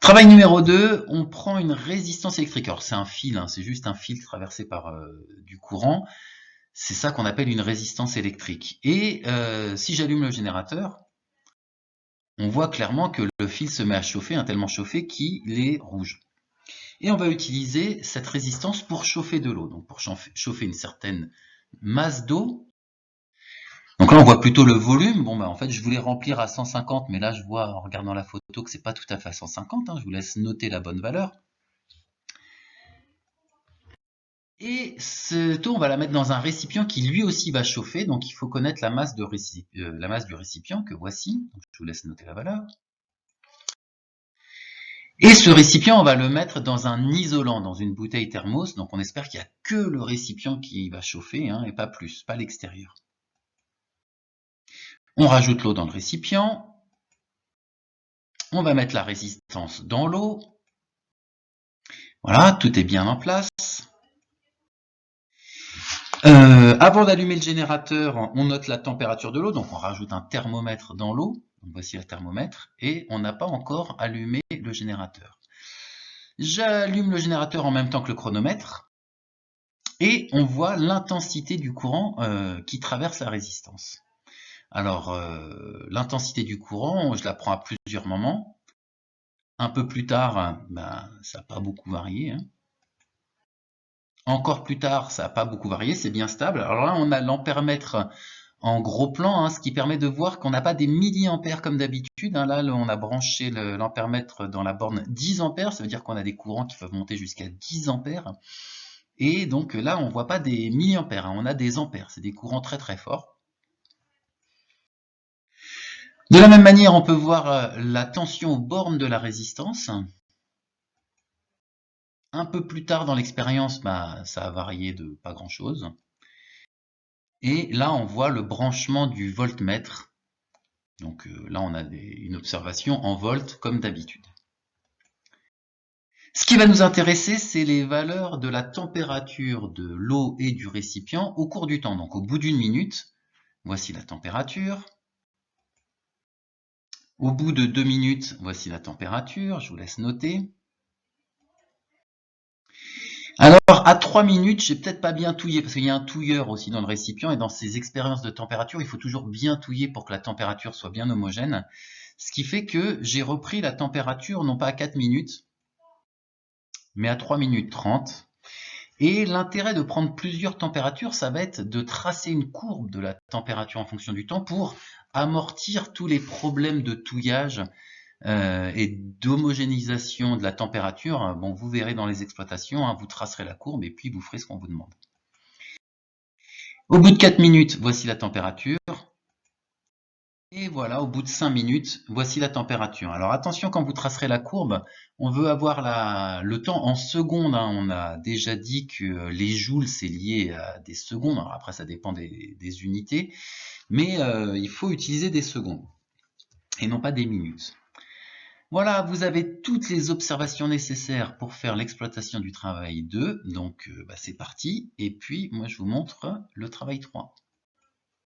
Travail numéro 2, on prend une résistance électrique. Alors c'est un fil, hein, c'est juste un fil traversé par du courant. C'est ça qu'on appelle une résistance électrique. Et si j'allume le générateur, on voit clairement que le fil se met à chauffer, hein, tellement chauffé qu'il est rouge. Et on va utiliser cette résistance pour chauffer de l'eau, donc pour chauffer une certaine masse d'eau. Donc là, on voit plutôt le volume. Bon, bah, en fait, je voulais remplir à 150, mais là, je vois en regardant la photo que c'est pas tout à fait à 150. Hein, je vous laisse noter la bonne valeur. Et cette eau, on va la mettre dans un récipient qui lui aussi va chauffer. Donc, il faut connaître la masse, la masse du récipient que voici. Donc, je vous laisse noter la valeur. Et ce récipient, on va le mettre dans un isolant, dans une bouteille thermos. Donc, on espère qu'il n'y a que le récipient qui va chauffer, hein, et pas plus, pas l'extérieur. On rajoute l'eau dans le récipient. On va mettre la résistance dans l'eau. Voilà, tout est bien en place. Avant d'allumer le générateur, on note la température de l'eau, donc on rajoute un thermomètre dans l'eau. Voici le thermomètre, et on n'a pas encore allumé le générateur. J'allume le générateur en même temps que le chronomètre, et on voit l'intensité du courant qui traverse la résistance. Alors, l'intensité du courant, je la prends à plusieurs moments. Un peu plus tard, ça n'a pas beaucoup varié. Hein. Encore plus tard, ça n'a pas beaucoup varié, c'est bien stable. Alors là, on a l'ampèremètre en gros plan, hein, ce qui permet de voir qu'on n'a pas des milliampères comme d'habitude. Hein. Là, on a branché l'ampèremètre dans la borne 10 ampères, ça veut dire qu'on a des courants qui peuvent monter jusqu'à 10 ampères. Et donc là, on ne voit pas des milliampères, hein, on a des ampères, c'est des courants très très forts. De la même manière, on peut voir la tension aux bornes de la résistance. Un peu plus tard dans l'expérience, ça a varié de pas grand-chose. Et là, on voit le branchement du voltmètre. Donc là, on a une observation en volts comme d'habitude. Ce qui va nous intéresser, c'est les valeurs de la température de l'eau et du récipient au cours du temps. Donc au bout d'une minute, voici la température. Au bout de 2 minutes, voici la température. Je vous laisse noter. Alors, à 3 minutes, j'ai peut-être pas bien touillé, parce qu'il y a un touilleur aussi dans le récipient, et dans ces expériences de température, il faut toujours bien touiller pour que la température soit bien homogène. Ce qui fait que j'ai repris la température, non pas à 4 minutes, mais à 3 minutes 30. Et l'intérêt de prendre plusieurs températures, ça va être de tracer une courbe de la température en fonction du temps pour amortir tous les problèmes de touillage et d'homogénéisation de la température. Bon, vous verrez dans les exploitations, hein, vous tracerez la courbe et puis vous ferez ce qu'on vous demande. Au bout de 4 minutes, voici la température. Et voilà, au bout de 5 minutes, voici la température. Alors attention, quand vous tracerez la courbe, on veut avoir le temps en secondes. Hein. On a déjà dit que les joules, c'est lié à des secondes. Alors après, ça dépend des unités. Mais il faut utiliser des secondes et non pas des minutes. Voilà, vous avez toutes les observations nécessaires pour faire l'exploitation du travail 2. Donc, c'est parti. Et puis, moi, je vous montre le travail 3.